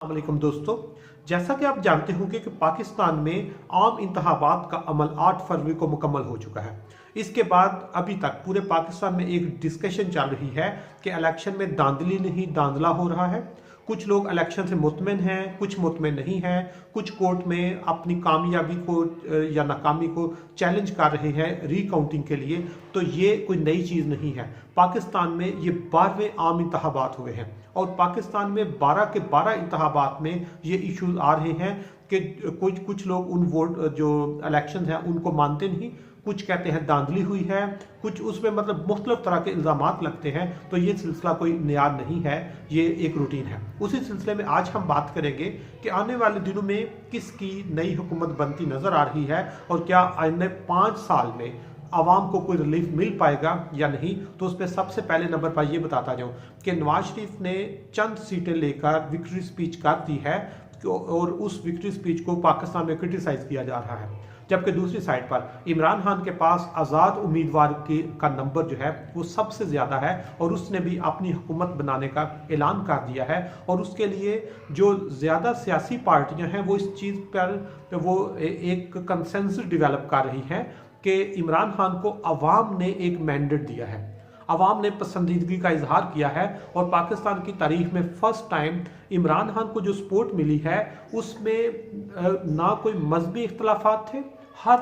वालेकुम दोस्तों, जैसा कि आप जानते होंगे कि पाकिस्तान में आम इंतखाबात का अमल 8 फरवरी को मुकम्मल हो चुका है। इसके बाद अभी तक पूरे पाकिस्तान में एक डिस्कशन चल रही है कि इलेक्शन में धांधली नहीं धांधला हो रहा है। कुछ लोग इलेक्शन से मुतमिन हैं, कुछ मुतमिन नहीं हैं, कुछ कोर्ट में अपनी कामयाबी को या नाकामी को चैलेंज कर रहे हैं रीकाउंटिंग के लिए। तो ये कोई नई चीज़ नहीं है। पाकिस्तान में ये 12वें आम इंतखाबात हुए हैं और पाकिस्तान में 12 के 12 इंतखाबात में ये इश्यूज आ रहे हैं कि कुछ लोग उन वोट जो इलेक्शन हैं उनको मानते नहीं, कुछ कहते हैं धांधली हुई है, कुछ उसमें मतलब मुख्तलिफ तरह के इल्ज़ामात लगते हैं। तो ये सिलसिला कोई नया नहीं है, ये एक रूटीन है। उसी सिलसिले में आज हम बात करेंगे कि आने वाले दिनों में किसकी नई हुकूमत बनती नज़र आ रही है और क्या आने 5 साल में आवाम को कोई रिलीफ मिल पाएगा या नहीं। तो उस पर सबसे पहले नंबर पर यह बताता जाऊं कि नवाज शरीफ ने चंद सीटें लेकर विक्ट्री स्पीच कर दी है और उस विक्ट्री स्पीच को पाकिस्तान में क्रिटिसाइज किया जा रहा है। जबकि दूसरी साइड पर इमरान खान के पास आज़ाद उम्मीदवार का नंबर जो है वो सबसे ज़्यादा है और उसने भी अपनी हुकूमत बनाने का ऐलान कर दिया है। और उसके लिए जो ज़्यादा सियासी पार्टियां हैं वो इस चीज़ पर वो एक कंसेंसस डेवलप कर रही हैं कि इमरान खान को अवाम ने एक मैंडेट दिया है, अवाम ने पसंदीदगी का इजहार किया है। और पाकिस्तान की तारीख में फर्स्ट टाइम इमरान खान को जो सपोर्ट मिली है उसमें ना कोई मजहबी इख्तलाफात थे, हर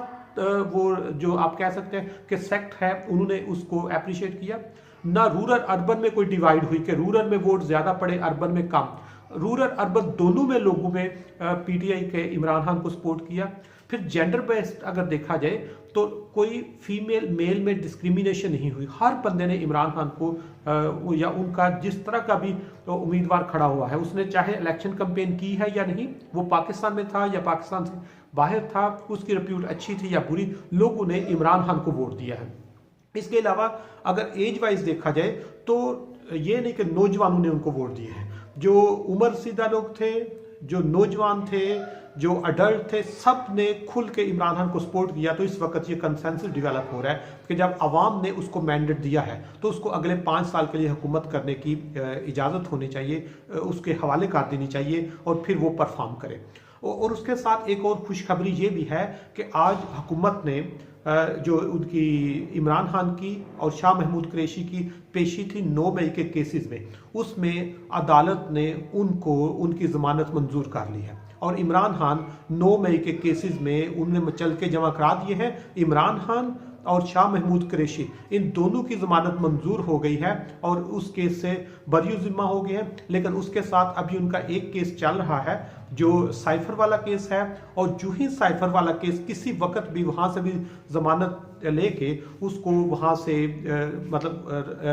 वो जो आप कह सकते हैं कि सेक्ट है उन्होंने उसको अप्रिशिएट किया। ना रूरल अर्बन में कोई डिवाइड हुई कि रूरल में वोट ज़्यादा पड़े अर्बन में कम, रूरल अर्बन दोनों में लोगों में पीटीआई के इमरान खान को सपोर्ट किया। फिर जेंडर बेस्ड अगर देखा जाए तो कोई फीमेल मेल में डिस्क्रिमिनेशन नहीं हुई, हर बंदे ने इमरान खान को या उनका जिस तरह का भी उम्मीदवार खड़ा हुआ है उसने चाहे इलेक्शन कैंपेन की है या नहीं, वो पाकिस्तान में था या पाकिस्तान से बाहर था, उसकी रिप्यूट अच्छी थी या बुरी, लोगों ने इमरान खान को वोट दिया है। इसके अलावा अगर एज वाइज देखा जाए तो ये नहीं कि नौजवानों ने उनको वोट दिए हैं, जो उम्र सीधा लोग थे, जो नौजवान थे, जो अडल्ट थे, सब ने खुल के इमरान खान को सपोर्ट किया। तो इस वक्त ये कंसेंसस डेवलप हो रहा है कि जब अवाम ने उसको मैंडेट दिया है तो उसको अगले 5 साल के लिए हुकूमत करने की इजाज़त होनी चाहिए, उसके हवाले कर देनी चाहिए और फिर वो परफॉर्म करे। और उसके साथ एक और खुशखबरी ये भी है कि आज हुकूमत ने जो उनकी इमरान खान की और शाह महमूद कुरैशी की पेशी थी 9 मई के केसेस में, उसमें अदालत ने उनको उनकी ज़मानत मंजूर कर ली है और इमरान खान 9 मई के केसेस में उनने मचल के जमा करा दिए हैं। इमरान खान और शाह महमूद कुरैशी इन दोनों की ज़मानत मंजूर हो गई है और उस केस से बरी ज़िम्मा हो गए हैं। लेकिन उसके साथ अभी उनका एक केस चल रहा है जो साइफर वाला केस है, और जो ही साइफर वाला केस किसी वक्त भी वहाँ से भी ज़मानत लेके उसको वहाँ से मतलब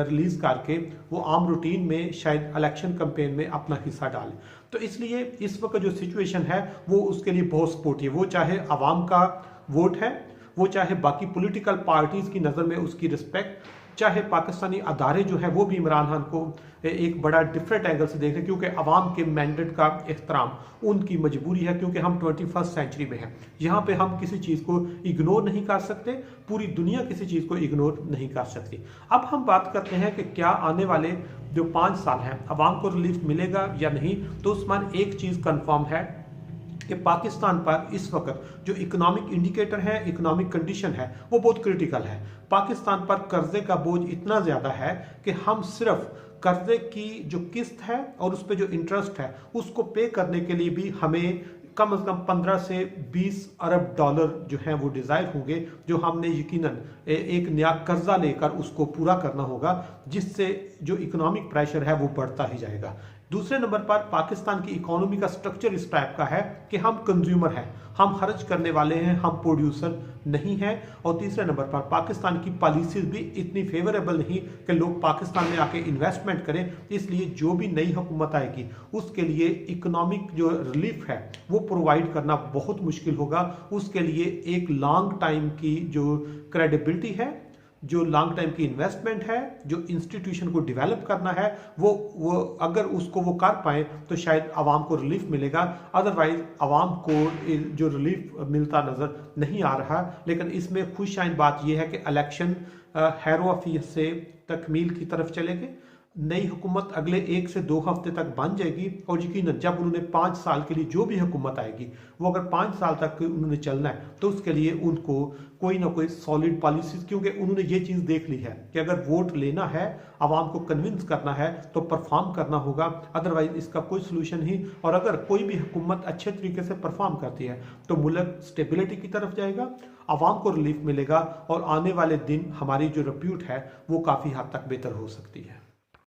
रिलीज़ करके वो आम रूटीन में शायद इलेक्शन कैंपेन में अपना हिस्सा डाले। तो इसलिए इस वक्त जो सिचुएशन है वो उसके लिए बहुत सपोर्टिव, वो चाहे अवाम का वोट है, वो चाहे बाकी पॉलिटिकल पार्टीज की नज़र में उसकी रिस्पेक्ट, चाहे पाकिस्तानी अदारे जो है वो भी इमरान खान को एक बड़ा डिफरेंट एंगल से देख रहे हैं, क्योंकि अवाम के मैंडेट का एहतराम उनकी मजबूरी है, क्योंकि हम 21st सेंचुरी में हैं। यहाँ पे हम किसी चीज़ को इग्नोर नहीं कर सकते, पूरी दुनिया किसी चीज़ को इग्नोर नहीं कर सकती। अब हम बात करते हैं कि क्या आने वाले जो 5 साल हैं अवाम को रिलीफ मिलेगा या नहीं। तो उसमें एक चीज़ कन्फर्म है कि पाकिस्तान पर इस वक्त जो इकोनॉमिक इंडिकेटर है, इकोनॉमिक कंडीशन है, वो बहुत क्रिटिकल है। पाकिस्तान पर कर्जे का बोझ इतना ज़्यादा है कि हम सिर्फ कर्जे की जो किस्त है और उस पर जो इंटरेस्ट है उसको पे करने के लिए भी हमें कम से कम 15 से 20 अरब डॉलर जो हैं वो डिज़ायर होंगे, जो हमने यकीनन एक नया कर्जा लेकर उसको पूरा करना होगा, जिससे जो इकोनॉमिक प्रेशर है वो बढ़ता ही जाएगा। दूसरे नंबर पर पाकिस्तान की इकोनॉमी का स्ट्रक्चर इस टाइप का है कि हम कंज्यूमर हैं, हम खर्च करने वाले हैं, हम प्रोड्यूसर नहीं हैं। और तीसरे नंबर पर पाकिस्तान की पॉलिसीज भी इतनी फेवरेबल नहीं कि लोग पाकिस्तान में आके इन्वेस्टमेंट करें। इसलिए जो भी नई हुकूमत आएगी उसके लिए इकोनॉमिक जो रिलीफ है वो प्रोवाइड करना बहुत मुश्किल होगा। उसके लिए एक लॉन्ग टाइम की जो क्रेडिबिलिटी है, जो लॉन्ग टाइम की इन्वेस्टमेंट है, जो इंस्टीट्यूशन को डेवलप करना है, वो अगर उसको वो कर पाए तो शायद आवाम को रिलीफ मिलेगा। अदरवाइज आवाम को जो रिलीफ मिलता नज़र नहीं आ रहा। लेकिन इसमें खुशआइन बात यह है कि इलेक्शन हैरो ऑफ से तकमील की तरफ चलेंगे। नई हुकूमत अगले 1 से 2 हफ्ते तक बन जाएगी, और यकीनन जब उन्होंने 5 साल के लिए जो भी हुकूमत आएगी वो अगर 5 साल तक उन्होंने चलना है तो उसके लिए उनको कोई ना कोई सॉलिड पॉलिसी, क्योंकि उन्होंने ये चीज़ देख ली है कि अगर वोट लेना है, आवाम को कन्विंस करना है तो परफॉर्म करना होगा, अदरवाइज इसका कोई सोल्यूशन ही। और अगर कोई भी हुकूमत अच्छे तरीके से परफॉर्म करती है तो मुल्क स्टेबिलिटी की तरफ जाएगा, आवाम को रिलीफ मिलेगा, और आने वाले दिन हमारी जो रिप्यूट है वो काफ़ी हद तक बेहतर हो सकती है।